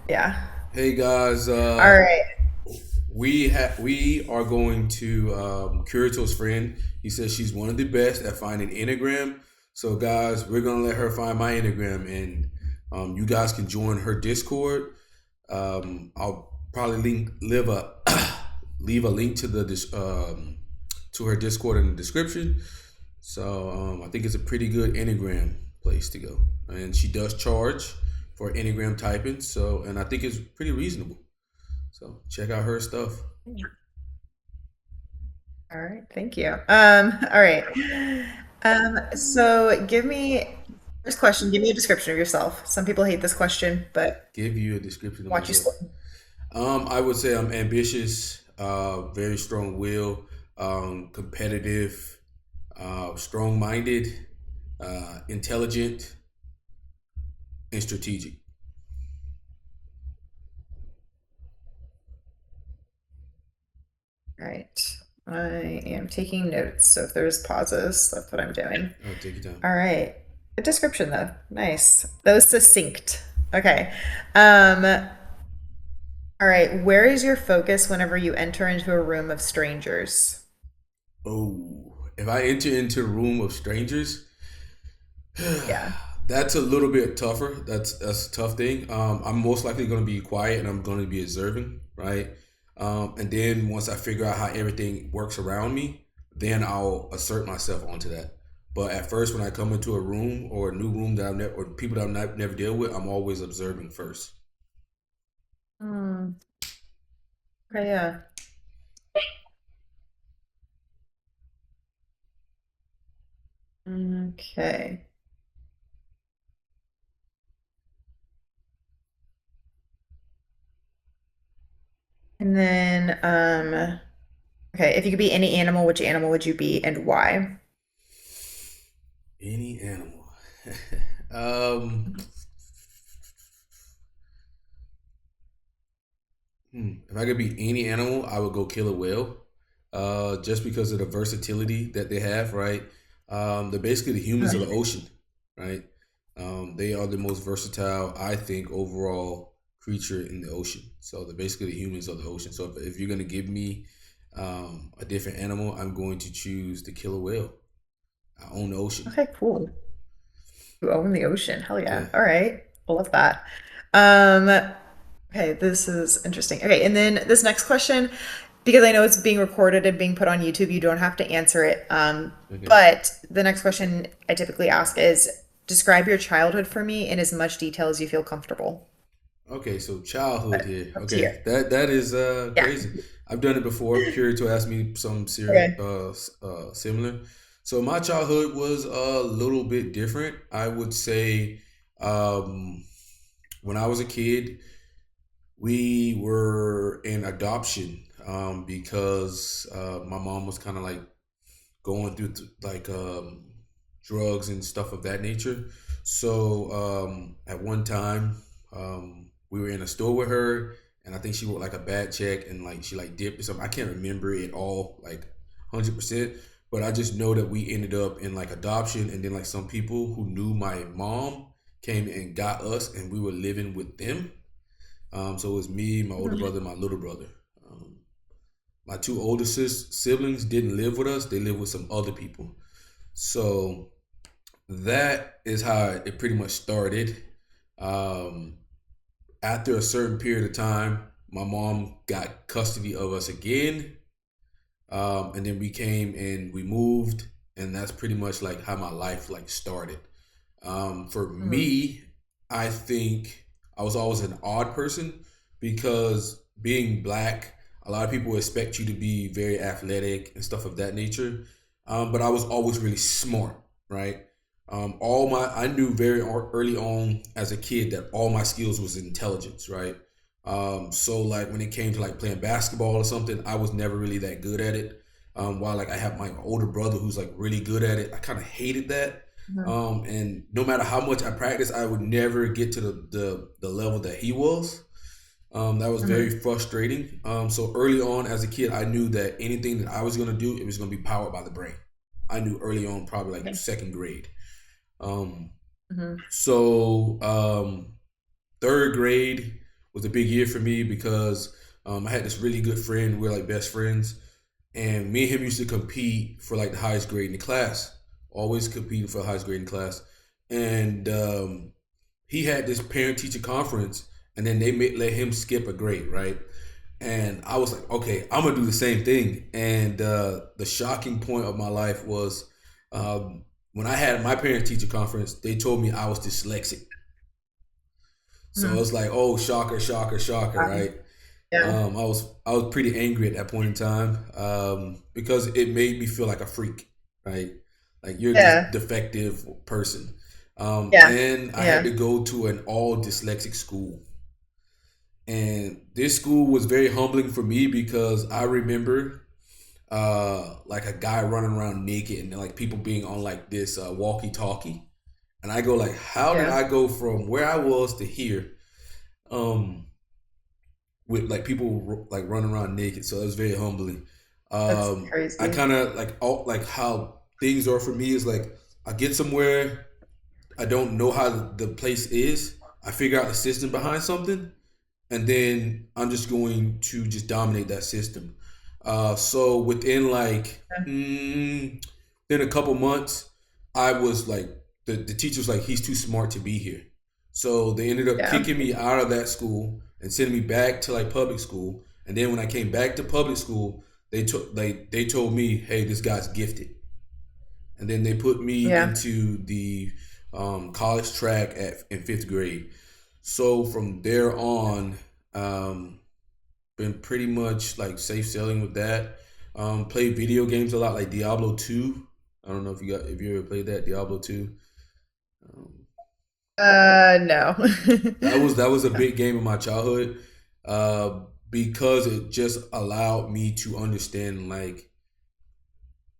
Yeah. Hey guys, All right. we are going to Kirito's friend. He says she's one of the best at finding Enneagram. So guys, we're gonna let her find my Enneagram, and you guys can join her Discord. I'll probably leave a link to to her Discord in the description. So I think it's a pretty good Enneagram place to go, and she does charge for Enneagram typing. So, and I think it's pretty reasonable. So check out her stuff. All right. Thank you. All right. So give me first question, give me a description of yourself. Some people hate this question, but Give you a description of watch you myself. slim. I would say I'm ambitious, very strong will, competitive, strong minded, intelligent, and strategic. All right. I am taking notes. So if there's pauses, that's what I'm doing. Oh, take your time. All right. Good description though. Nice. That was succinct. Okay. Um, all right. Where is your focus whenever you enter into a room of strangers? Oh, if I enter into a room of strangers, Yeah. that's a little bit tougher. That's a tough thing. I'm most likely going to be quiet and I'm going to be observing, right? And then once I figure out how everything works around me, then I'll assert myself onto that. But at first, when I come into a room or a new room that I've never or people that I've never dealt with, I'm always observing first. Hmm. Okay, yeah. Okay. And then, okay, if you could be any animal, which animal would you be and why? Any animal. um, if I could be any animal, I would go kill a whale. Just because of the versatility that they have, right? They're basically the humans of the ocean, right? They are the most versatile, I think, overall creature in the ocean. So they're basically the humans of the ocean. So if you're gonna give me a different animal, I'm going to choose to kill a whale. I own the ocean. Okay, cool. You own the ocean. Hell Yeah. yeah. All right. I love that. Um, okay, this is interesting. Okay, and then this next question, because I know it's being recorded and being put on YouTube, you don't have to answer it. Okay. But the next question I typically ask is describe your childhood for me in as much detail as you feel comfortable. Okay. So childhood But here. up to you. Okay. That is Yeah. crazy. I've done it before. Curious to ask me some serious Okay. similar. So my childhood was a little bit different. I would say um, when I was a kid, we were in adoption because my mom was kind of like going through drugs and stuff of that nature. So at one time, we were in a store with her, and I think she wrote like a bad check, and like she like dipped or something. I can't remember it all like 100%, but I just know that we ended up in like adoption, and then like some people who knew my mom came and got us, and we were living with them. So it was me, my older Mhm. brother, my little brother. Um, my two older siblings didn't live with us; they lived with some other people. So that is how it pretty much started. Um, After a certain period of time, my mom got custody of us again, and then we came and we moved, and that's pretty much like how my life like started. For Mhm. me, I think I was always an odd person because being black, a lot of people expect you to be very athletic and stuff of that nature. But I was always really smart, right? All my I knew very early on as a kid that all my skills was intelligence, right? So like when it came to like playing basketball or something, I was never really that good at it. While like I have my older brother who's like really good at it, I kind of hated that. Mhm. And no matter how much I practiced, I would never get to the level that he was. That was very Mhm. frustrating. So early on as a kid, I knew that anything that I was going to do, it was going to be powered by the brain. I knew early on, probably like Okay. second grade. Um, Mhm. so third grade, was a big year for me because I had this really good friend. We're like best friends, and me and him used to compete for like the highest grade in the class. Always competing for the highest grade in class, and he had this parent teacher conference, and then they let him skip a grade, right? And I was like, okay, I'm gonna do the same thing. And the shocking point of my life was when I had my parent teacher conference. They told me I was dyslexic. So Mhm. it's like, oh, shocker, shocker, shocker, Wow. right? Yeah. I was pretty angry at that point in time because it made me feel like a freak, right? Like you're this Yeah. defective person. Yeah. And I had Yeah. to go to an all dyslexic school. And this school was very humbling for me because I remember like a guy running around naked and like people being on like this walkie talkie. And I go like, how did Yeah. I go from where I was to here? Um, with like people like running around naked. So it was very humbling. That's I crazy. kind of like all like how things are for me is like I get somewhere, I don't know how the place is. I figure out the system behind something, and then I'm just going to just dominate that system. So within like in a couple months, I was like the teacher was like he's too smart to be here. So they ended up Yeah. kicking me out of that school and sending me back to like public school. And then when I came back to public school, they told me, hey, this guy's gifted. And then they put me Yeah. into the college track in fifth grade. So from there on, um, been pretty much like safe sailing with that. Played video games a lot, like Diablo 2. I don't know if you ever played that Diablo 2. Um, No. that was a big game in my childhood uh, because it just allowed me to understand like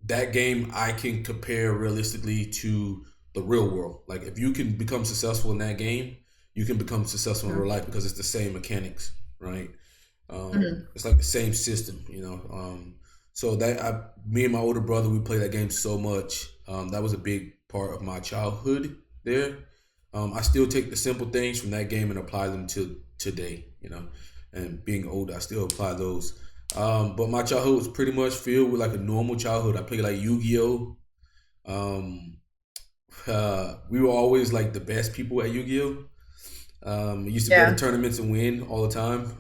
that game I can compare realistically to the real world. Like if you can become successful in that game, you can become successful in real life because it's the same mechanics, right? Mhm. It's like the same system, you know. So me and my older brother, we played that game so much. That was a big part of my childhood there. I still take the simple things from that game and apply them to today, you know. And being older, I still apply those. But my childhood was pretty much filled with like a normal childhood. I played like Yu-Gi-Oh. Um, we were always like the best people at Yu-Gi-Oh. We used to go to Yeah. tournaments and win all the time.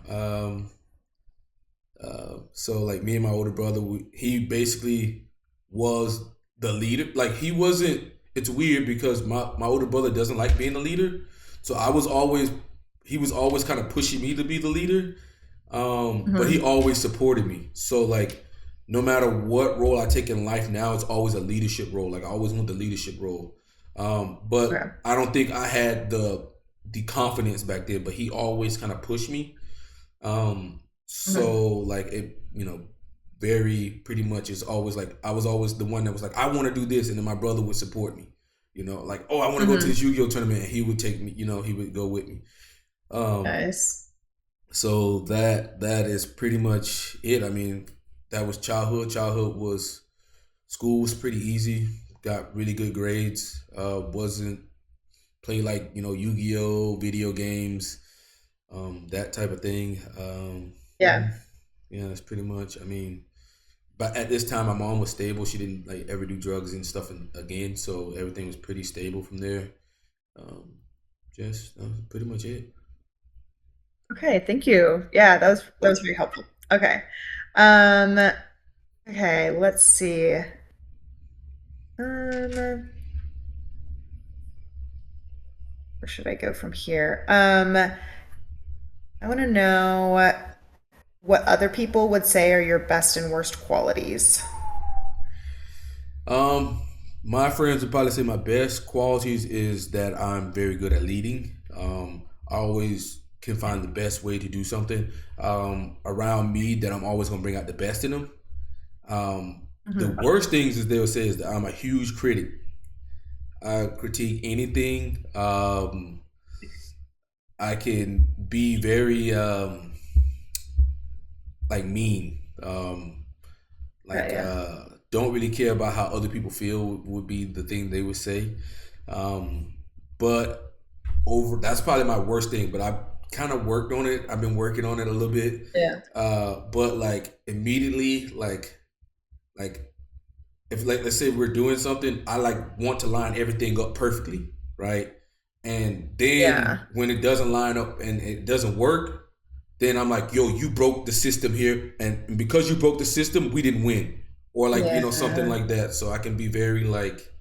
So like me and my older brother, he basically was the leader. Like he wasn't. It's weird because my older brother doesn't like being the leader. So he was always kind of pushing me to be the leader. But he Mhm. always supported me. So like no matter what role I take in life now, it's always a leadership role. Like I always want the leadership role. Okay. But I don't think I had the confidence back then. But he always kind of pushed me. Mhm. So like it, you know, very pretty much is always like I was always the one that was like I want to do this, and then my brother would support me. You know, like oh I want to go to Mhm. this Yu-Gi-Oh tournament, and he would take me. You know, he would go with me. Um, Nice. so that is pretty much it. I mean, that was childhood. Childhood was school was pretty easy. Got really good grades. Wasn't play like you know Yu-Gi-Oh video games, that type of thing. Yeah. Yeah, that's pretty much. I mean, but at this time, my mom was stable. She didn't like ever do drugs and stuff again, so everything was pretty stable from there. Um, just that was pretty much it. Okay, thank you. Yeah, that was very helpful. Okay. Um, okay, let's see. Where should I go from here? I want to know what other people would say are your best and worst qualities. Um, my friends would probably say my best qualities is that I'm very good at leading. I always can find the best way to do something around me that I'm always gonna bring out the best in them. The Mhm. worst things is they'll say is that I'm a huge critic. I critique anything. I can be very like mean. Okay, Like yeah. don't really care about how other people feel would be the thing they would say. Um, but over that's probably my worst thing. But kind of worked on it. I've been working on it a little bit. Yeah. But like immediately, like if like let's say we're doing something, I like want to line everything up perfectly, right? And then Yeah. when it doesn't line up and it doesn't work, then I'm like, yo, you broke the system here, and because you broke the system, we didn't win, or like something Yeah. like that. So I can be very like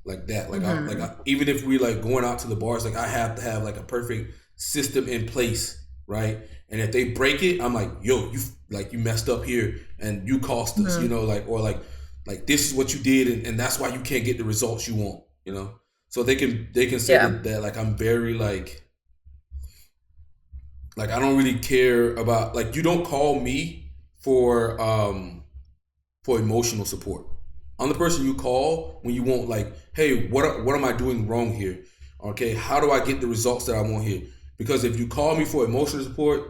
that. Hmm. Even if we like going out to the bars, like I have to have like a perfect system in place, right? And if they break it, I'm like, yo, you messed up here and you cost us, Hmm. like this is what you did, and that's why you can't get the results you want. So they can say Yeah. that like I'm very like I don't really care about like you don't call me for emotional support. I'm the person you call when you want like, hey, what am I doing wrong here? Okay, how do I get the results that I want here? Because if you call me for emotional support,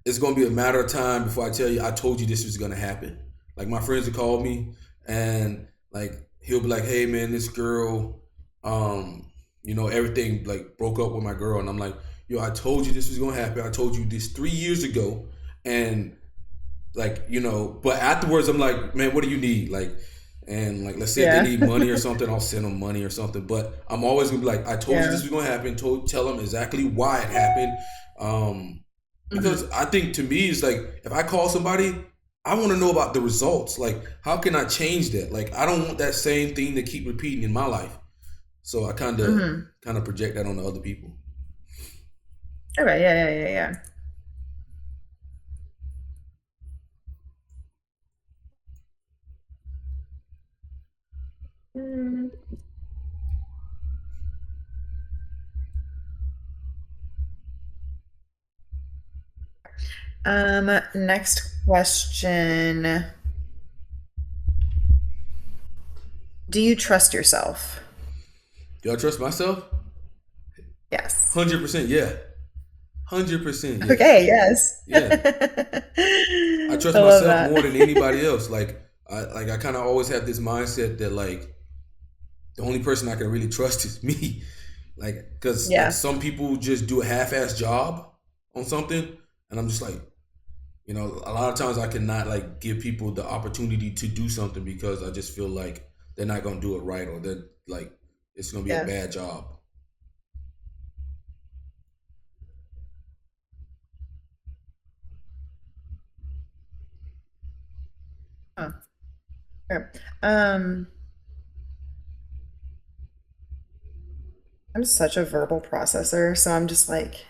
it's gonna be a matter of time before I tell you I told you this was gonna happen. Like my friends have called me and like he'll be like, hey man, this girl, everything like broke up with my girl, and I'm like, yo, I told you this was gonna happen. I told you this 3 years ago, and like but afterwards I'm like, man, what do you need, like, and like let's say if they Yeah. need money or something, I'll send them money or something, but I'm always gonna be like, I told you Yeah. this was gonna happen, tell them exactly why it happened. Hmm. Because I think to me it's like if I call somebody, I want to know about the results, like how can I change that, like I don't want that same thing to keep repeating in my life, so I Hmm. kind of project that on the other people. Okay. Yeah. Yeah. Yeah. Yeah. Mm. Next question. Do you trust yourself? Do I trust myself? Yes. 100%, yeah. 100%, yeah. Okay, yes. Yeah, I I trust love myself that. more than anybody else. I kind of always have this mindset that like the only person I can really trust is me. Like, because like Yeah. some people just do a half-ass job on something, and I'm just like, a lot of times I cannot like give people the opportunity to do something because I just feel like they're not gonna do it right, or that like it's gonna be a Yeah. bad job. Huh. Okay. Um, I'm such a verbal processor, so I'm just like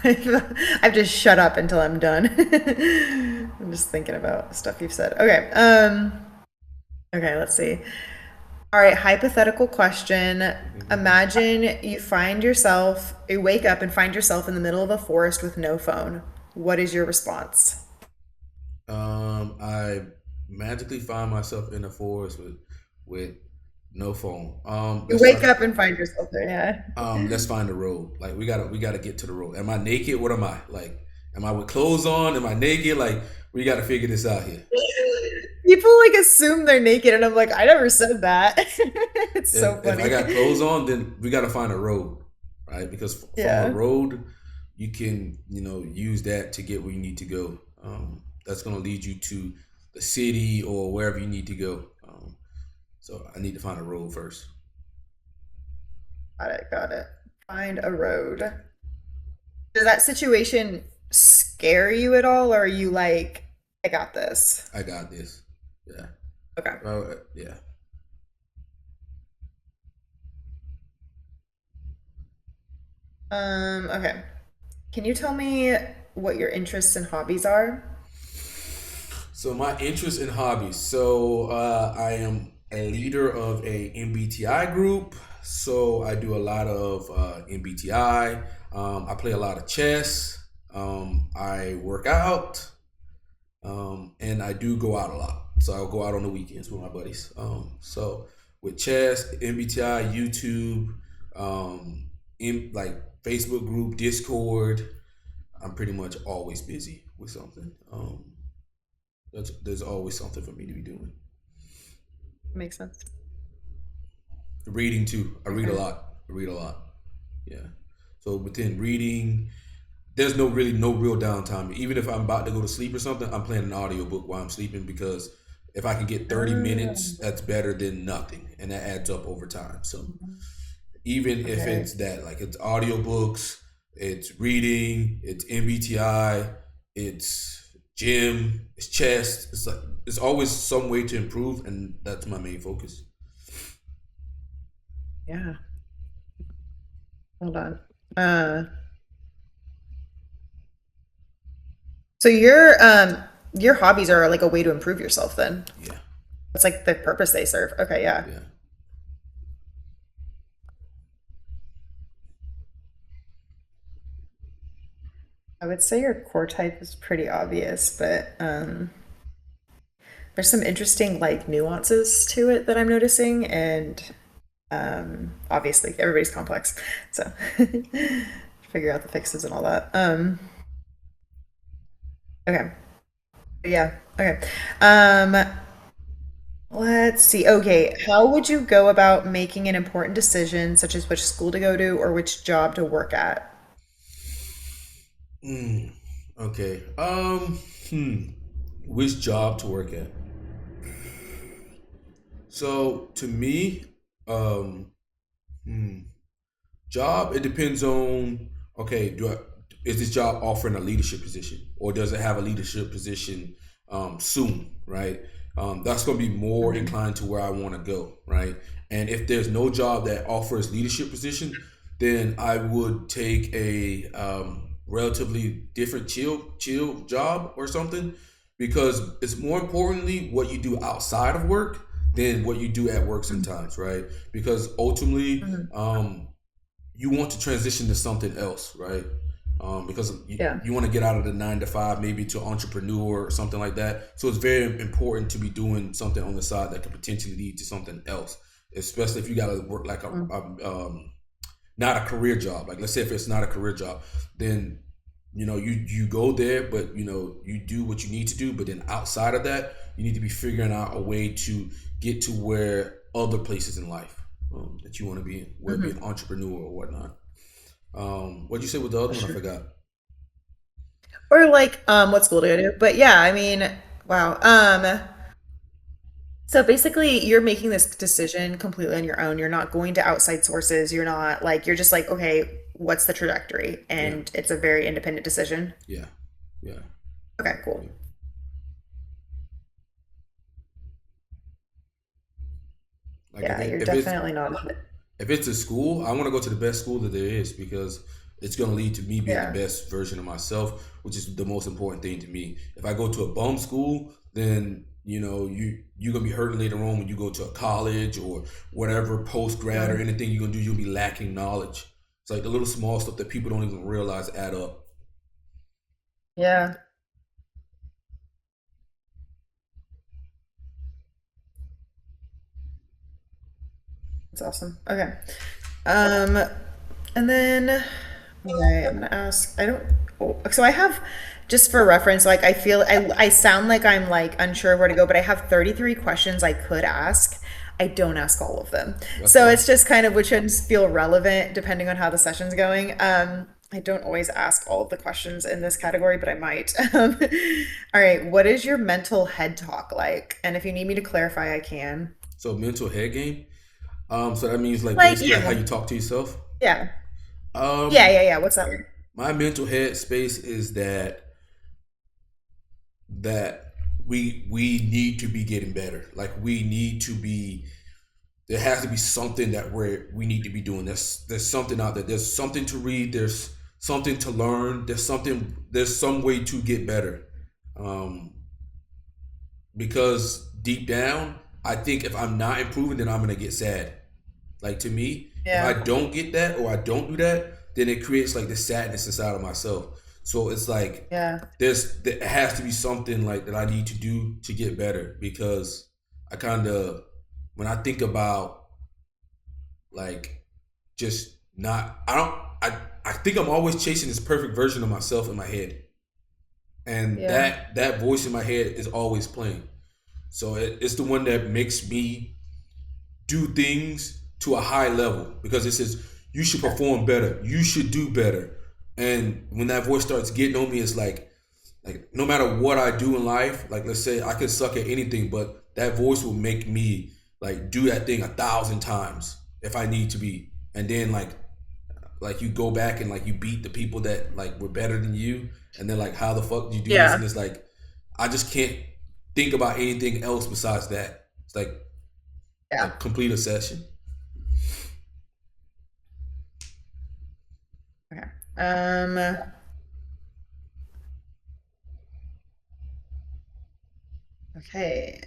I've just shut up until I'm done. I'm just thinking about stuff you've said. Okay. Okay, let's see. All right, hypothetical question. Imagine you wake up and find yourself in the middle of a forest with no phone. What is your response? I magically find myself in the forest with no phone. You wake up and find yourself there, yeah. Let's find the road. Like we gotta get to the road. Am I naked? What am I? Like, am I with clothes on? Am I naked? Like, we gotta figure this out here. People like assume they're naked, and I'm like, I never said that. It's so If I funny. got clothes on, then we gotta find a road, right? Because from a Yeah. road, you can use that to get where you need to go. That's gonna lead you to the city or wherever you need to go. So I need to find a road first. Got it, got it. Find a road. Does that situation scare you at all, or are you like, I got this? I got this. Yeah. Okay. Yeah. Okay. Can you tell me what your interests and hobbies are? So my interests and hobbies. So I am a leader of a MBTI group. So I do a lot of MBTI. I play a lot of chess. I work out, and I do go out a lot. So I'll go out on the weekends with my buddies. So with chess, MBTI, YouTube, in like Facebook group, Discord, I'm pretty much always busy with something. There's always something for me to be doing. Makes sense. Reading too. I read a Okay. lot. I read a lot. Yeah. So within reading, there's no real downtime. Even if I'm about to go to sleep or something, I'm playing an audiobook while I'm sleeping because if I can get 30 minutes, that's better than nothing, and that adds up over time. So even if Okay. it's that, like it's audiobooks, it's reading, it's mbti, it's gym, it's chess, it's like it's always some way to improve, and that's my main focus. Yeah. Hold on. Uh, so your hobbies are like a way to improve yourself then. Yeah, That's like the purpose they serve. Okay, yeah. yeah. I would say your core type is pretty obvious, but there's some interesting like nuances to it that I'm noticing, and obviously everybody's complex, so figure out the fixes and all that. Okay, yeah, okay. Um, let's see. Okay, how would you go about making an important decision, such as which school to go to or which job to work at? Mm, okay. Which job to work at? So to me, um, hmm, job, it depends on, okay, is this job offering a leadership position, or does it have a leadership position soon, right? That's going to be more Mhm. inclined to where I want to go, right? And if there's no job that offers leadership position, then I would take a relatively different chill job or something, because it's more importantly what you do outside of work than what you do at work sometimes, right? Because ultimately, Mhm. you want to transition to something else, right? Because Yeah. you want to get out of the 9 to 5, maybe to entrepreneur or something like that. So it's very important to be doing something on the side that could potentially lead to something else, especially if you got to work like Mm. not a career job. Like let's say if it's not a career job, then you go there, but you do what you need to do. But then outside of that, you need to be figuring out a way to get to where other places in life that you want to be in, whether it be an Mhm. entrepreneur or whatnot. What'd you say with the other For one? I sure. forgot. Or like what school to go to. But yeah, I mean, wow. So basically you're making this decision completely on your own. You're not going to outside sources. You're not like you're just like, okay, what's the trajectory? Yeah, And it's a very independent decision. yeah, yeah, Okay, cool. yeah. Like Yeah, you're if it's definitely not. if it's a school, I want to go to the best school that there is because it's going to lead to me being the Yeah. best version of myself, which is the most important thing to me. If I go to a bum school, then you're gonna be hurting later on when you go to a college or whatever post grad or Mhm. anything you're gonna do. You'll be lacking knowledge. It's like the little small stuff that people don't even realize add up. Yeah, that's awesome. Okay. Um, and then, okay, I'm gonna ask. I don't. Oh, so I have, just for reference, like I sound like I'm like unsure of where to go, but I have 33 questions I could ask. I don't ask all of them, That's so fine. it's just kind of which ones feel relevant depending on how the session's going. I don't always ask all of the questions in this category, but I might. All right, what is your mental head talk like? And if you need me to clarify, I can. So mental head game. So that means like Like, basically like how yeah, you talk to yourself. yeah, yeah, Um, yeah, yeah. What's that? my mental head space is that we need to be getting better. Like we need to be. There has to be something that we need to be doing. There's something out there. There's something to read. There's something to learn. There's something. There's some way to get better. Um, because deep down, I think if I'm not improving, then I'm gonna get sad. Like to me, if I Yeah, don't get that or I don't do that, then it creates like this sadness inside of myself. So it's like yeah. there has to be something like that I need to do to get better because I kind of when I think about like just not I think I'm always chasing this perfect version of myself in my head, and Yeah. that voice in my head is always playing. So it's the one that makes me do things to a high level because it says you should perform better, you should do better. And when that voice starts getting on me, it's like no matter what I do in life, like let's say I could suck at anything, but that voice will make me like do that thing 1,000 times if I need to be. And then like you go back and like you beat the people that like were better than you, and then like how the fuck did you do this? And Yeah. it's like I just can't think about anything else besides that. It's like a Yeah. complete obsession. Okay. Um, okay.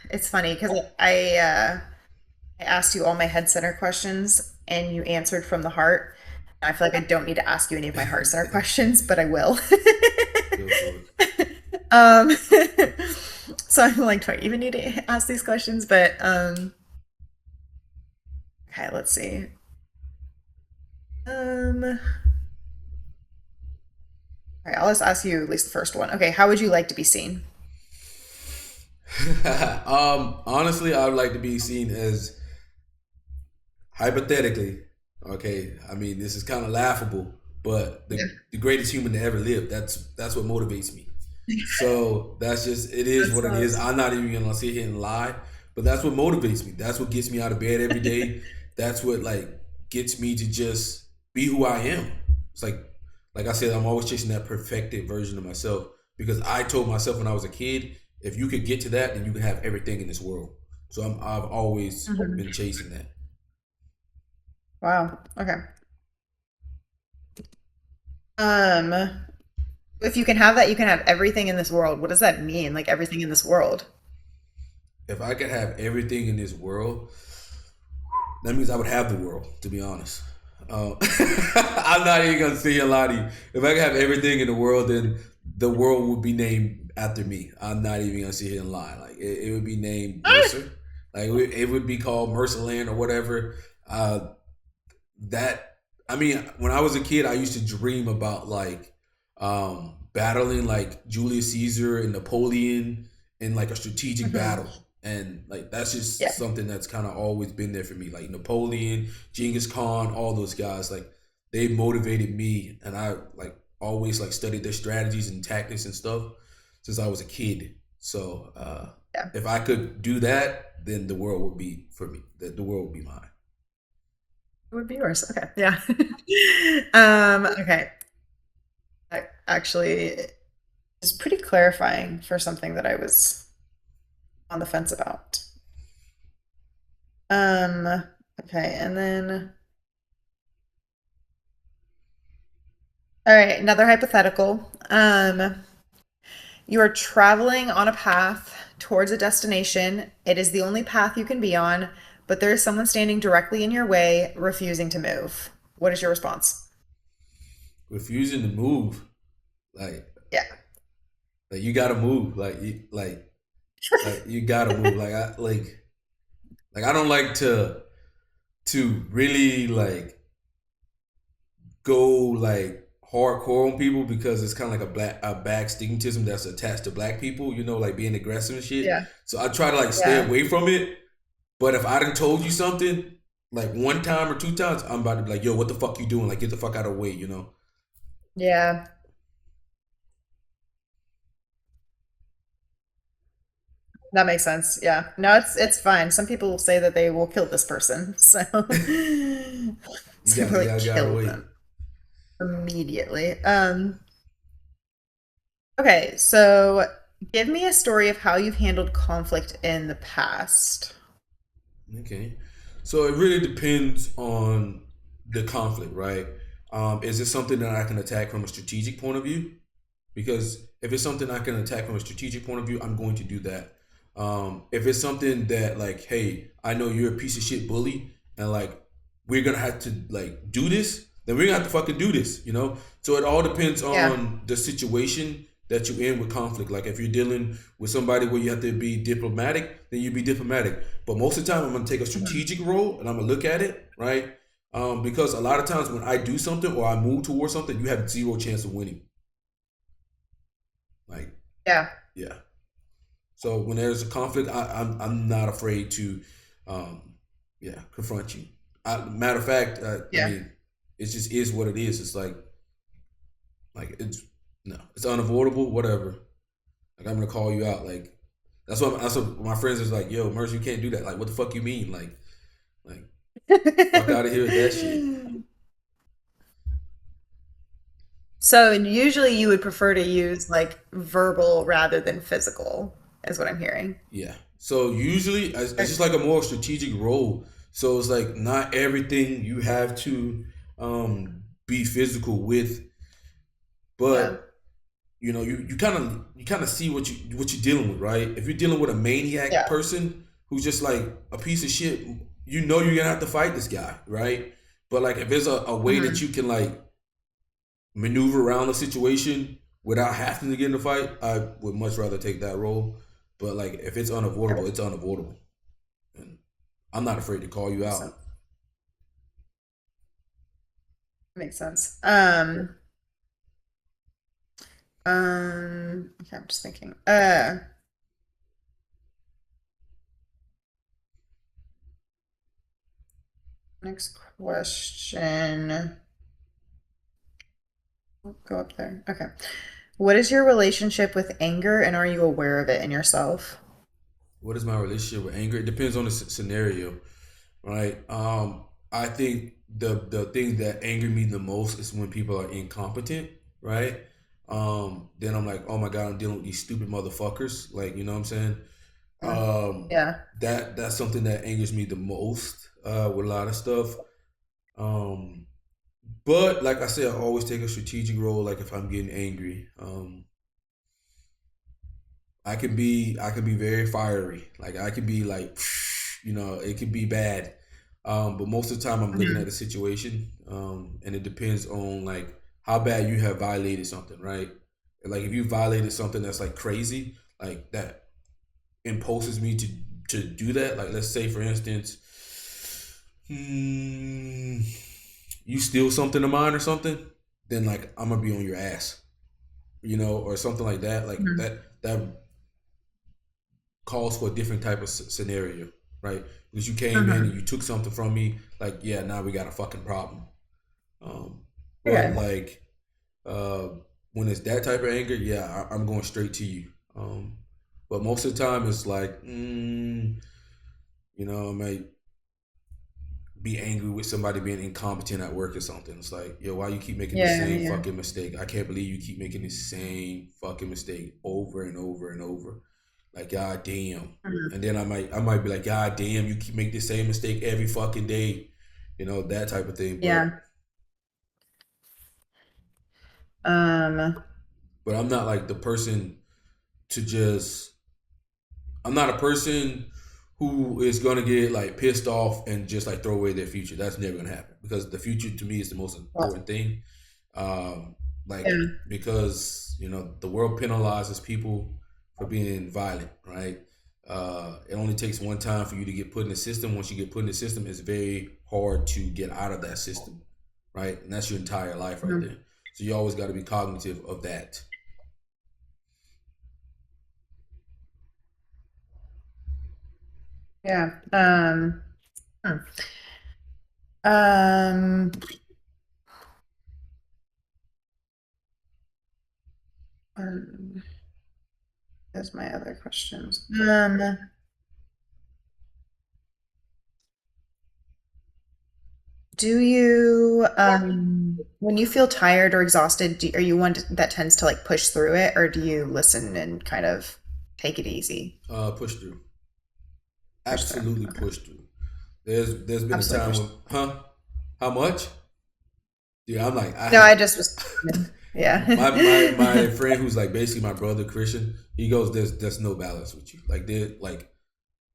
It's funny because I asked you all my head center questions and you answered from the heart. I feel like I don't need to ask you any of my heart center questions, but I will. Go for it. Um, so I'm like, do I even need to ask these questions? But okay, let's see. All right, I'll just ask you at least the first one. Okay, how would you like to be seen? Honestly, I would like to be seen as hypothetically, okay. I mean, this is kind of laughable, but Yeah, the greatest human to ever live. That's what motivates me. So that's just it is that what it is. sounds. I'm not even gonna sit here and lie, but that's what motivates me. That's what gets me out of bed every day. That's what like gets me to just be who I am. It's like I said, I'm always chasing that perfected version of myself because I told myself when I was a kid, if you could get to that, then you can have everything in this world. So I've always Mhm. been chasing that. Wow. Okay. Um, if you can have that, you can have everything in this world. What does that mean? Like everything in this world? If I could have everything in this world, that means I would have the world. To be honest, I'm not even gonna say a lot of you. If I could have everything in the world, then the world would be named after me. I'm not even gonna sit here and lie. Like it would be named Murcer. Like it would be called Mercer Land or whatever. That I mean, when I was a kid, I used to dream about like battling like Julius Caesar and Napoleon in like a strategic Mhm. battle. And like that's just Yeah. something that's kind of always been there for me. Like Napoleon, Genghis Khan, all those guys, like they motivated me, and I like always like studied their strategies and tactics and stuff since I was a kid. So Yeah. if I could do that, then the world would be for me. The world would be mine. It would be yours. Okay. Yeah. Okay. Actually, it's pretty clarifying for something that I was on the fence about. Um, okay, and then all right, another hypothetical. You are traveling on a path towards a destination. It is the only path you can be on, but there is someone standing directly in your way, refusing to move. What is your response? Refusing to move, like Yeah. like you gotta move, like you gotta move, like I don't like to really like go like hardcore on people because it's kind of like a bad stigmatism that's attached to black people, like being aggressive and shit. Yeah. So I try to like stay Yeah. away from it. But if I done told you something like one time or two times, I'm about to be like, yo, what the fuck you doing? Like, get the fuck out of the way. Yeah. That makes sense. Yeah. No, it's fine. Some people will say that they will kill this person. So You so got like you gotta kill wait. them immediately. Okay, so give me a story of how you've handled conflict in the past. Okay. So it really depends on the conflict, right? Is it something that I can attack from a strategic point of view? Because if it's something I can attack from a strategic point of view, I'm going to do that. If it's something that like, hey, I know you're a piece of shit bully, and like we're gonna have to like do this, then we're gonna have to fucking do this. So it all depends Yeah. on the situation that you're in with conflict. Like if you're dealing with somebody where you have to be diplomatic, then you be diplomatic. But most of the time, I'm gonna take a Mhm. strategic role and I'm gonna look at it, right? Because a lot of times when I do something or I move towards something, you have zero chance of winning. Like, Yeah. yeah. So when there's a conflict, I'm not afraid to, um, yeah, confront you. Matter of fact, I Yeah. mean, it just is what it is. It's it's no, it's unavoidable. Whatever. Like I'm gonna call you out. Like that's what my friends is like. Yo, Murcer, you can't do that. Like what the fuck you mean? Like fuck out of here with that shit. So usually you would prefer to use like verbal rather than physical, is what I'm hearing. Yeah. So usually it's just like a more strategic role. So it's like not everything you have to be physical with, Yeah. but you kind of see what you're dealing with, right? If you're dealing with a maniac Yeah. person who's just like a piece of shit, you know you're gonna have to fight this guy, right? But like if there's a way that Hmm. you can like maneuver around the situation without having to get in a fight, I would much rather take that role. But like if it's unavoidable, it's unavoidable. And I'm not afraid to call you Makes sense. out. Makes sense. Okay, I'm just thinking. Next question. Go up there. Okay. What is your relationship with anger and are you aware of it in yourself? What is my relationship with anger? It depends on the scenario, right? I think the thing that anger me the most is when people are incompetent, right? Then I'm like, oh my god, I'm dealing with these stupid motherfuckers. Like, you know what I'm saying? Yeah. Um, Yeah. that's something that angers me the most with a lot of stuff. Um, but like I said, I always take a strategic role. Like if I'm getting angry, I can be very fiery. Like I can be like, it can be bad. But most of the time, I'm looking at Mhm. the situation, and it depends on like how bad you have violated something, right? Like if you violated something that's like crazy, like that impulses me to do that. Like let's say, for instance, hmm, you steal something of mine or something, then like I'm gonna be on your ass, or something like that. Like Mhm. that calls for a different type of scenario, right? Because you came in and Mhm. you took something from me, like yeah, now we got a fucking problem. Um, but Okay. like uh, when it's that type of anger, yeah, I'm going straight to you. But most of the time, it's like, I might be angry with somebody being incompetent at work or something. It's like, yo, why you keep making the Yeah, same yeah. fucking mistake? I can't believe you keep making the same fucking mistake over and over and over. Like, god damn. Mhm. And then I might be like, god damn, you keep making the same mistake every fucking day. That type of thing. But Yeah. Um, but I'm not like the person to just I'm not a person who is gonna get like pissed off and just like throw away their future. That's never gonna happen because the future to me is the most well, important thing. Um, like yeah. because the world penalizes people for being violent, right? It only takes one time for you to get put in the system. Once you get put in the system, it's very hard to get out of that system, right? And that's your entire life right Mhm. there. So you always got to be cognitive of that. Yeah. Hmm. Um, um, There's my other questions. Do you, when you feel tired or exhausted, are you one that tends to like push through it, or do you listen and kind of take it easy? Push through. Push through. Absolutely Okay. push through. There's been a Absolutely time push when, through. how much? Yeah, I'm like I No, I have just was, yeah. my friend who's like basically my brother Christian. He goes, there's no balance with you.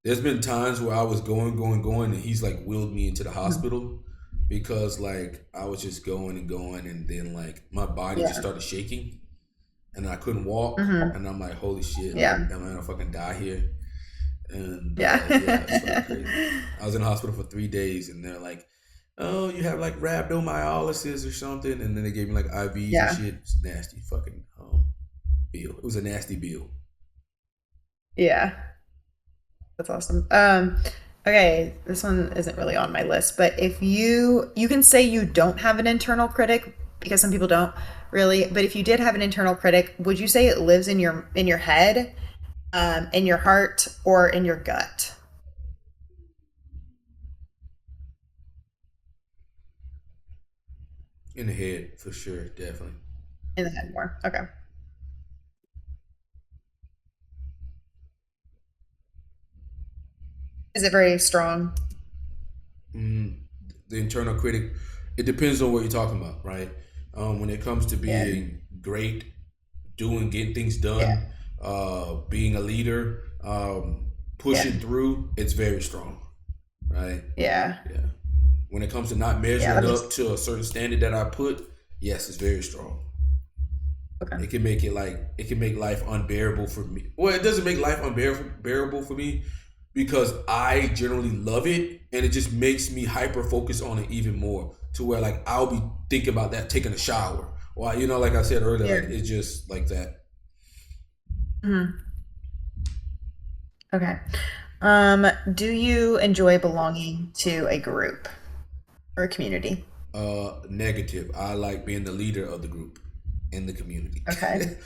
There's been times where I was going, and he's like wheeled me into the hospital because like I was just going and going, and then like my body just Yeah. started shaking, and I couldn't walk, Hmm. and I'm like, holy shit, like Yeah. am I gonna fucking die here? And Yeah. yeah, it's fucking crazy. I was in the hospital for 3 days, and they're like, "Oh, you have like rhabdomyolysis or something," and then they gave me like IVs and Yeah. shit. It's nasty fucking bill. It was a nasty bill. Yeah. That's awesome. Okay, this one isn't really on my list, but if you can say you don't have an internal critic because some people don't really, but if you did have an internal critic, would you say it lives in your head, in your heart, or in your gut? In the head, for sure, definitely. In the head more. Okay. Is it very strong? Mm, the internal critic, it depends on what you're talking about, right? When it comes to Yeah. being great, getting things Yeah. done, being a leader, Yeah. pushing through, it's very strong, right? Yeah. Yeah. When it comes to not Yeah, that measuring makes up to a certain standard that I put, yes, it's very strong. okay. It can make life unbearable for me. Well, it doesn't make life unbearable for me because I generally love it, and it just makes me hyper focus on it even more. To where like I'll be thinking about that taking a shower, or like I said earlier, Yeah. like it's just like that. Mhm. Okay. Do you enjoy belonging to a group or a community? Negative. I like being the leader of the group in the community. Okay.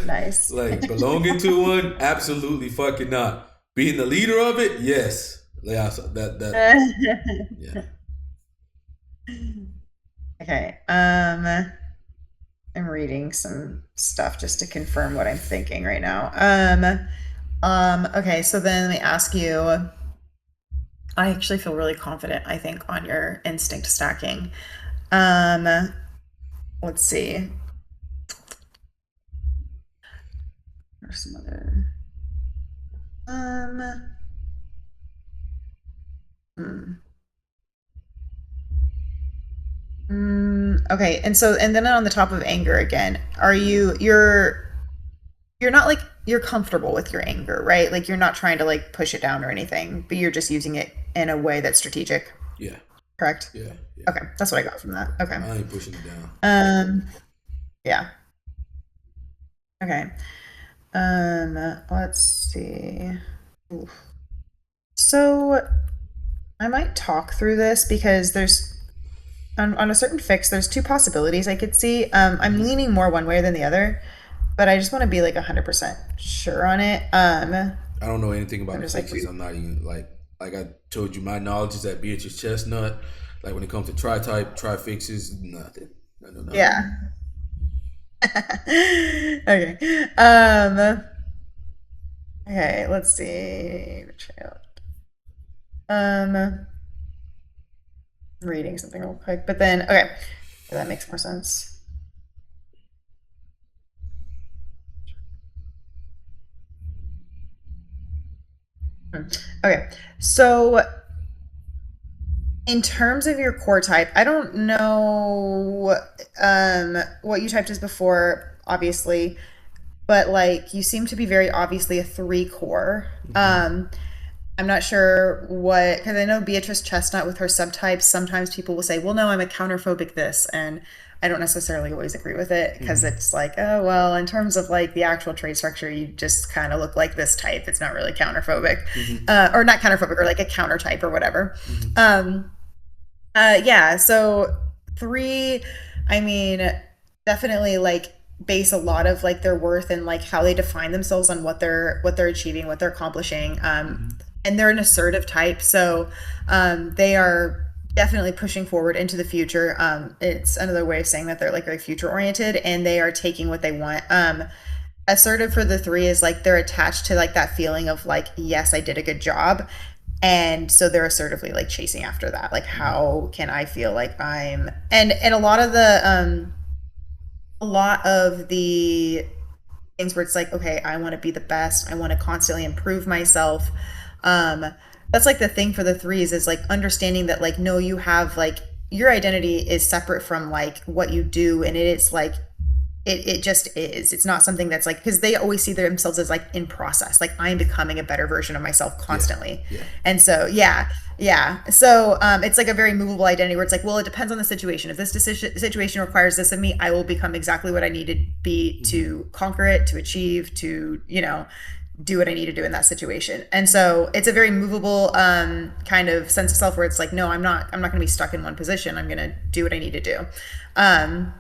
Nice. Like belonging to one, absolutely fucking not. Being the leader of it, yes. Yeah, so yeah. Okay. I'm reading some stuff just to confirm what I'm thinking right now. Okay, so then let me ask you. I actually feel really confident, I think, on your instinct stacking. Um, let's see. There's some other. Um, hmm. Okay, and then on the top of anger again, you're not like you're comfortable with your anger, right? Like you're not trying to like push it down or anything, but you're just using it in a way that's strategic, Yeah. correct? Yeah. Yeah. Okay, that's what I got from that. Okay. I ain't pushing it down. Um, yeah. Okay. Let's see. Oof. So I might talk through this because there's on a certain fix, there's two possibilities I could see. I'm Hmm. leaning more one way than the other, but I just want to be like 100% sure on it. I don't know anything about I'm the just like, fixes. I'm not even like I told you, my knowledge is at Beatrice Chestnut. Like when it comes to tri fixes, nothing. I know nothing. yeah. Okay. Okay, let's see. Betrayal. I'm reading something real quick, but then okay, that makes more sense. Okay, so in terms of your core type, I don't know what you typed as before, obviously, but like you seem to be very obviously a three core. Hmm. I'm not sure what, because I know Beatrice Chestnut with her subtypes, sometimes people will say, well, no, I'm a counterphobic this. And I don't necessarily always agree with it because Hmm. it's like, oh, well, in terms of like the actual trait structure, you just kind of look like this type. It's not really counterphobic, Hmm. or not counterphobic, or like a counter type or whatever. Hmm. Um, yeah, so three, I mean, definitely like base a lot of like their worth and like how they define themselves on what they're achieving, what they're accomplishing. Hmm. And they're an assertive type, so they are definitely pushing forward into the future. It's another way of saying that they're like very future oriented and they are taking what they want. Assertive for the three is like they're attached to like that feeling of like, yes, I did a good job, and so they're assertively like chasing after that, like Hmm. how can I feel like I'm, and a lot of the things where it's like, okay, I want to be the best, I want to constantly improve myself. um that's like the thing for the threes is like understanding that like no, you have like your identity is separate from like what you do, and it is like it just is. It's not something that's like, because they always see themselves as like in process, like I'm becoming a better version of myself Yeah. constantly. Yeah. And so yeah, so it's like a very movable identity where it's like, well, it depends on the situation. If this situation requires this of me, I will become exactly what I need to be Hmm. to conquer it, to achieve, to do what I need to do in that situation. And so it's a very movable kind of sense of self where it's like, no, I'm not going to be stuck in one position. I'm going to do what I need to do. Um,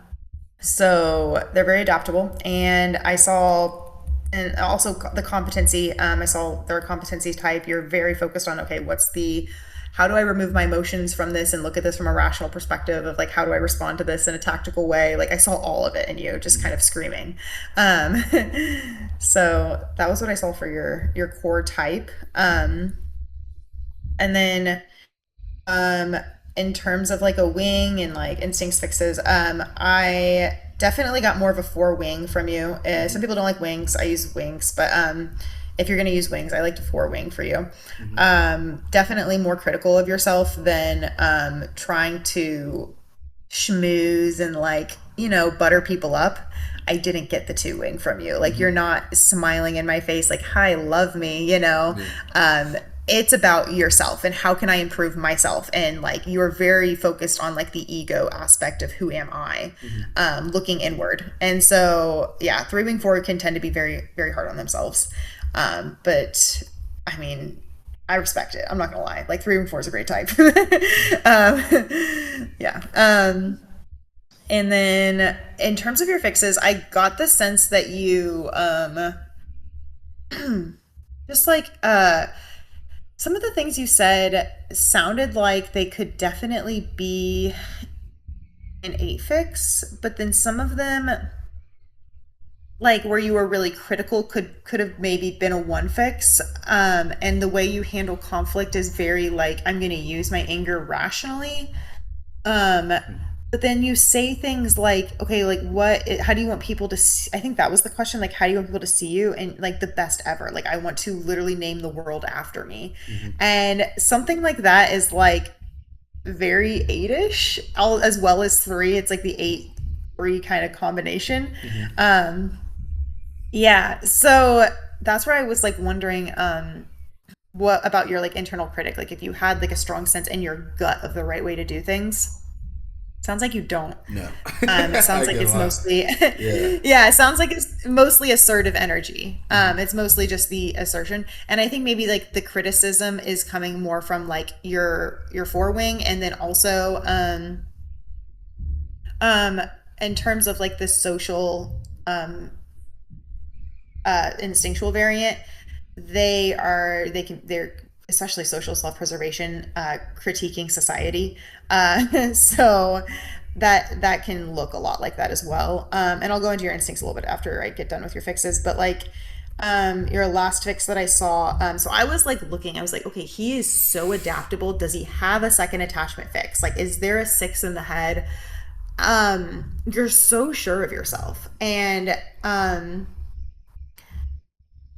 so they're very adaptable. And I saw, and also the competency, I saw their competency type. You're very focused on, okay, how do I remove my emotions from this and look at this from a rational perspective of like, how do I respond to this in a tactical way? Like I saw all of it in you just kind of screaming. Um, so that was what I saw for your core type. And then um, in terms of like a wing and like instincts fixes, I definitely got more of a four wing from you. Some people don't like wings. I use wings, but if you're going to use wings, I like to four wing for you. Definitely more critical of yourself than trying to schmooze and like, butter people up. I didn't get the two wing from you. Like you're not smiling in my face like, hi, love me, it's about yourself and how can I improve myself, and like you're very focused on like the ego aspect of who am I, looking inward. And so yeah, three wing four can tend to be very very hard on themselves, but I mean I respect it, I'm not gonna lie, like three wing four is a great type. Yeah. And then in terms of your fixes, I got the sense that you just like some of the things you said sounded like they could definitely be an eight fix, but then some of them, like where you were really critical, could have maybe been a one fix. And the way you handle conflict is very like, I'm going to use my anger rationally. But then you say things like, okay, like how do you want people to see? I think that was the question. Like, how do you want people to see you? And like the best ever, like, I want to literally name the world after me. And something like that is like very eight-ish, as well as three. It's like the 8-3 kind of combination. Yeah. So that's where I was like wondering, what about your like internal critic? Like if you had like a strong sense in your gut of the right way to do things. Sounds like you don't. No. It sounds I like get a it's lot. mostly, Yeah. yeah, it sounds like it's mostly assertive energy. It's mostly just the assertion. And I think maybe like the criticism is coming more from like your forewing. And then also, um, in terms of like the social, instinctual variant, they're especially social self-preservation, critiquing society, so that can look a lot like that as well. And I'll go into your instincts a little bit after I get done with your fixes, but like your last fix that I saw, so I was like looking, I was like, okay, he is so adaptable, does he have a second attachment fix, like is there a six in the head? You're so sure of yourself, and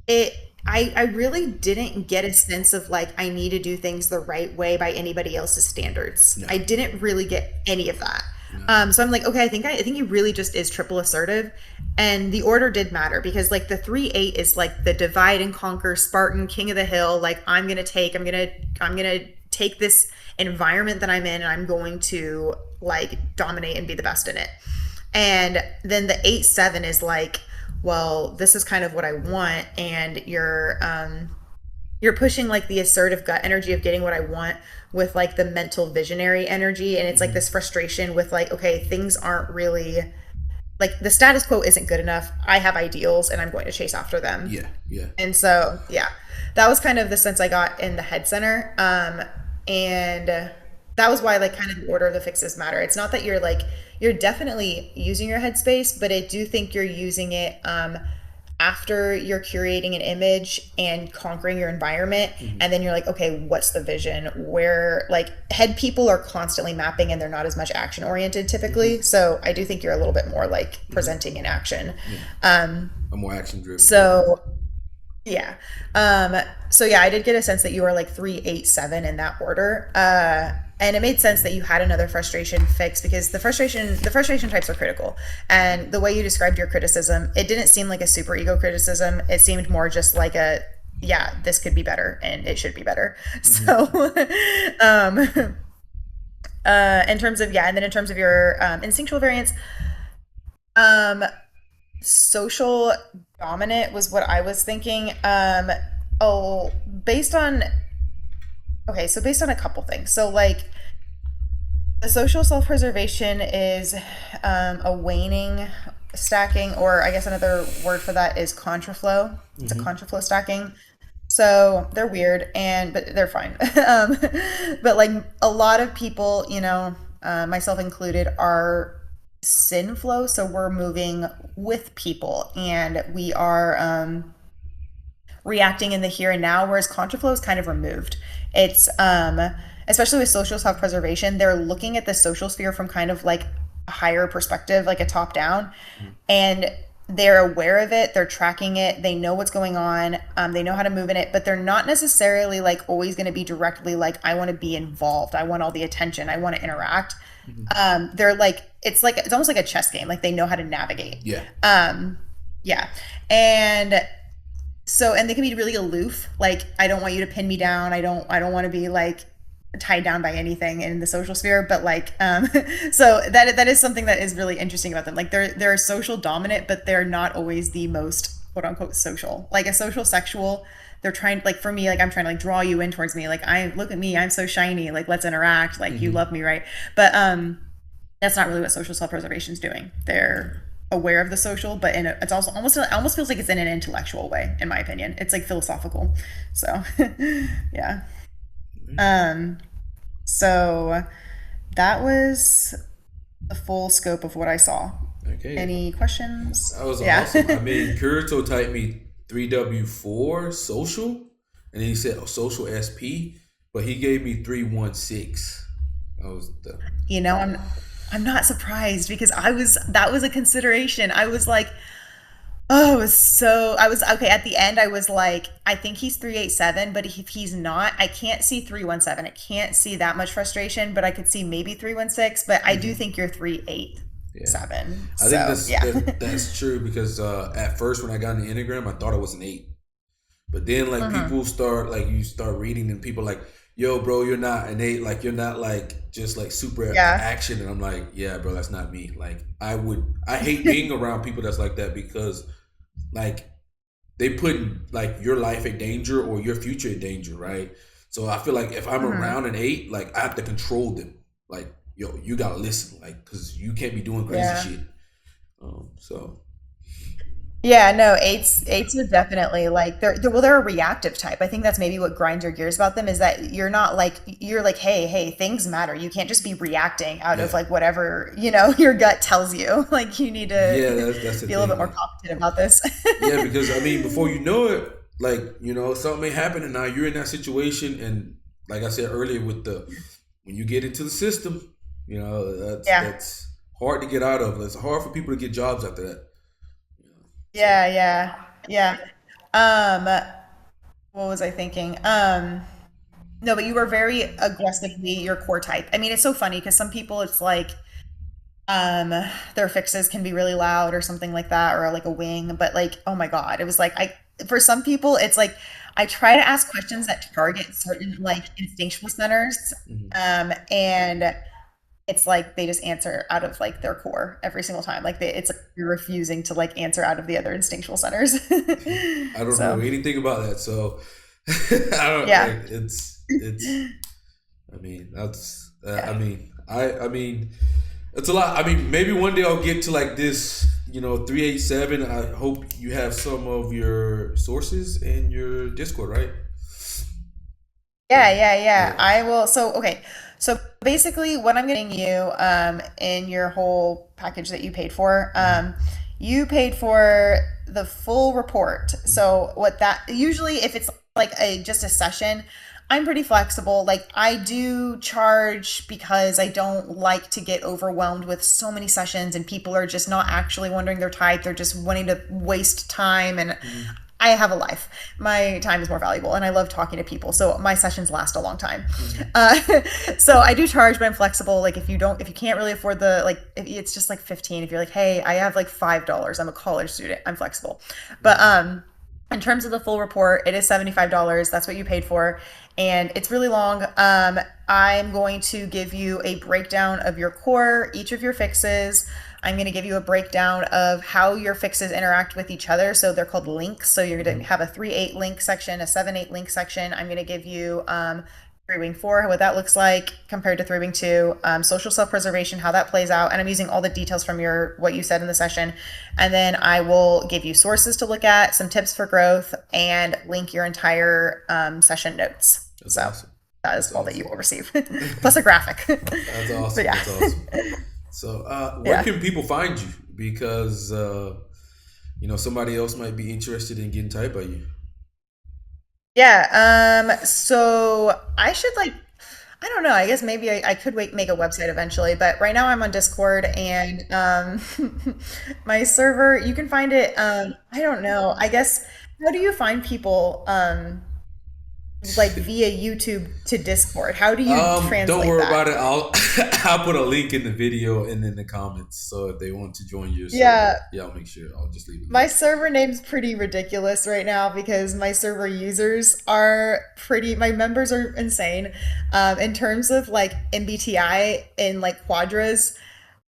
it I really didn't get a sense of like I need to do things the right way by anybody else's standards. No. I didn't really get any of that. No. So I'm like, okay, I think he really just is triple assertive, and the order did matter because like the 3-8 is like the divide and conquer Spartan king of the hill. Like I'm gonna take this environment that I'm in and I'm going to like dominate and be the best in it. And then the 8-7 is like, well, this is kind of what I want, and you're pushing like the assertive gut energy of getting what I want with like the mental visionary energy, and it's like this frustration with like, okay, things aren't really like the status quo isn't good enough. I have ideals and I'm going to chase after them. Yeah. Yeah. And so, yeah, that was kind of the sense I got in the head center. And that was why like kind of the order of the fixes matter. It's not that you're definitely using your headspace, but I do think you're using it after you're curating an image and conquering your environment. And then you're like, okay, what's the vision? Where like head people are constantly mapping and they're not as much action oriented typically. So I do think you're a little bit more like presenting in action. I'm more action driven. So yeah. So yeah, I did get a sense that you were like 3-8-7 in that order. And it made sense that you had another frustration fix because the frustration types are critical. And the way you described your criticism, it didn't seem like a super ego criticism. It seemed more just like yeah, this could be better and it should be better. So, in terms of, yeah, and then in terms of your instinctual variance, Social dominant was what I was thinking. Oh, based on okay, so based on a couple things. So like the social self-preservation is a waning stacking, or I guess another word for that is contraflow. It's a Mm-hmm. contraflow stacking. So they're weird and but they're fine. um, but like a lot of people, myself included, are sin flow. So we're moving with people and we are reacting in the here and now, whereas contraflow is kind of removed. It's especially with social self-preservation, they're looking at the social sphere from kind of like a higher perspective, like a top down, and they're aware of it, they're tracking it, they know what's going on, they know how to move in it, but they're not necessarily like always going to be directly like, I want to be involved, I want all the attention, I want to interact. Mm-hmm. They're like it's almost like a chess game, like they know how to navigate. Yeah. Yeah. And so, and they can be really aloof. Like, I don't want you to pin me down. I don't want to be like tied down by anything in the social sphere. But like, so that is something that is really interesting about them. Like, they're social dominant, but they're not always the most quote unquote social. Like a social sexual, they're trying, like for me, like I'm trying to like draw you in towards me. Like, I look at me, I'm so shiny. Like, let's interact. Like, you Mm-hmm. love me, right? But that's not really what social self-preservation is doing. They're aware of the social, but it's also almost, it almost feels like it's in an intellectual way, in my opinion. It's like philosophical. So, yeah. Um, so that was the full scope of what I saw. Okay. Any questions? That was Yeah. awesome. I mean, Kirito typed me 3W4 social, and then he said, oh, social SP, but he gave me 316. That was the. I'm not surprised because that was a consideration. I was like, oh, it was so I was okay. At the end, I was like, I think he's 387, but if he's not, I can't see 317. I can't see that much frustration, but I could see maybe 316. But I do Mhm. think you're Yeah. 387. I think So yeah. that's true because at first when I got in the Enneagram, I thought it was an 8. But then like Hmm. people start like you start reading and people like, yo, bro, you're not an 8. Like you're not like just like super Yeah. action. And I'm like, yeah, bro, that's not me. Like I hate being around people that's like that because like they put like your life in danger or your future in danger, right? So I feel like if I'm Hmm. around an 8, like I have to control them. Like, yo, you gotta listen, like, cause you can't be doing crazy Yeah. shit. So Yeah, no, eights are definitely like they're a reactive type. I think that's maybe what grinds your gears about them is that you're like, hey, things matter. You can't just be reacting out of yeah, like whatever, your gut tells you. Like you need to yeah, that's the be a little bit thing. more Like, competent about this. yeah, because I mean, before you know it, like something may happen, and now you're in that situation, and like I said earlier, with the when you get into the system, Yeah. that's hard to get out of. It's hard for people to get jobs after that. So Yeah, yeah. Yeah. Um, what was I thinking? No, but you were very aggressively your core type. I mean, it's so funny because some people it's like um their fixes can be really loud or something like that or like a wing, but like oh my God, it was like I for some people it's like I try to ask questions that target certain like instinctual centers, mhm. and it's like they just answer out of like their core every single time, like it's like you're refusing to like answer out of the other instinctual centers. I don't know So anything about that, so I don't yeah. like it's. I mean, that's. Yeah. I mean, it's a lot. I mean, maybe one day I'll get to like this. 387. I hope you have some of your sources in your Discord, right? Yeah, yeah, yeah. Yeah. I will. So, okay. So basically, what I'm getting you in your whole package that Mhm. you paid for the full report. Mhm. So what that usually, if it's like a just a session, I'm pretty flexible. Like I do charge because I don't like to get overwhelmed with so many sessions and people are just not actually wondering their type. They're just wanting to waste time and Mhm. I have a life. My time is more valuable, and I love talking to people. So my sessions last a long time. Mhm. Uh, so I do charge, but I'm flexible. Like if you can't really afford the like, if it's just like 15. If you're like, hey, I have like $5. I'm a college student. I'm flexible. But Mhm. in terms of the full report, it is $75. That's what you paid for, and it's really long. I'm going to give you a breakdown of your core, each of your fixes, I'm going to give you a breakdown of how your fixes interact with each other. So they're called links. So you're going to have a 3-8 link section, a 7-8 link section. I'm going to give you 3-wing 4, what that looks like compared to 3-wing 2, social self-preservation, how that plays out. And I'm using all the details from what you said in the session. And then I will give you sources to look at, some tips for growth, and link your entire session notes. That's awesome. That is all that you will receive, plus a graphic. That's awesome. Yeah. That's awesome. So, where can people find you? Because somebody else might be interested in getting typed by you. Yeah. So I should I don't know. I guess maybe I could make a website eventually, but right now I'm on Discord and my server. You can find it. I don't know. I guess how do you find people? Via YouTube to Discord. How do you Don't translate worry that? about it. I'll put a link in the video and in the comments. So if they want to join your server, Yeah, I'll make sure. I'll just leave it my there. server name's pretty ridiculous right now because my server users are my members are insane. In terms of MBTI and quadras,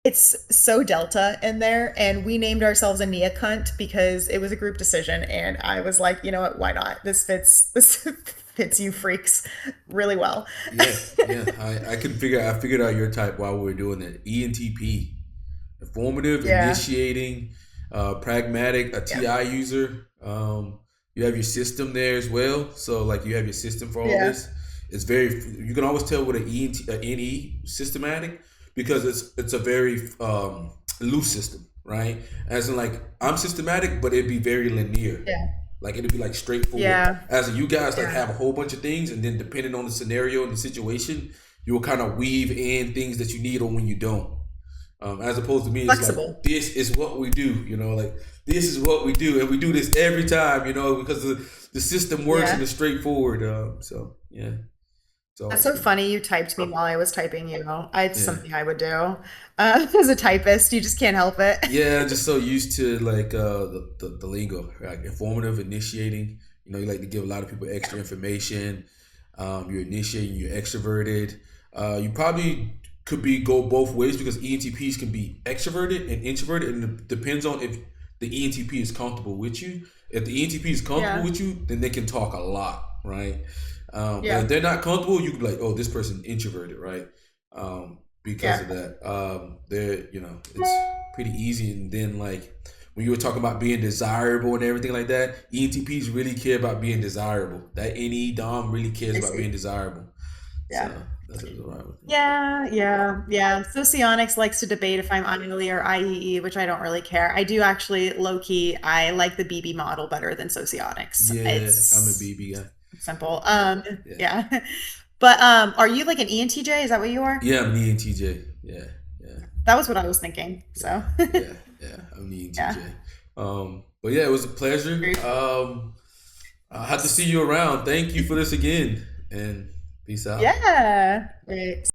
it's so delta in there, and we named ourselves Enneacunt because it was a group decision, and I was like, you know what, why not? This fits you freaks really well. Yeah, yeah. I figured out your type while we were doing it. ENTP, informative, Yeah, initiating, pragmatic, a yeah, TI user. You have your system there as well. So like you have your system for all yeah, this. It's very. You can always tell with an NE systematic because it's a very loose system, right? As in like I'm systematic, but it'd be very linear. yeah, Like it'd be like straightforward. yeah, As in you guys like yeah. have a whole bunch of things, and then depending on the scenario and the situation, you will kind of weave in things that you need or when you don't. As opposed to me, it's like Flexible. this is what we do, like this is what we do, and we do this every time, because the system works and Yeah. it's straightforward. So yeah, it's That's so awesome. funny you typed me while I was typing you. It's Yeah, something I would do. As a typist, you just can't help it. yeah. Just so used to like the lingo, like informative, initiating. You like to give a lot of people extra information. You're initiating, you're extroverted. You probably could be go both ways because ENTPs can be extroverted and introverted, and it depends on if the ENTP is comfortable with you. If the ENTP is comfortable Yeah. with you, then they can talk a lot, right? But if Yeah. they're not comfortable, you can be like, oh, this person introverted, right? Because Yeah. of that, they're it's pretty easy. And then like when you were talking about being desirable and everything like that, ENTPs really care about being desirable. That NE Dom really cares I about being see. desirable. So Yeah. that's what's around with me. Yeah, yeah, yeah. Socionics likes to debate if I'm IELE or IEE, which I don't really care. I do actually, low key, I like the BB model better than Socionics. Yeah, I'm a It's BB guy. simple. Yeah, Yeah. But are you like an ENTJ? Is that what you are? yeah, I'm an ENTJ. Yeah, yeah, That was what I was thinking. yeah, So, yeah. I'm an yeah. ENTJ. But yeah, it was a pleasure. Great. I'll have to see you around. Thank you for this again, and peace out. Yeah. Great.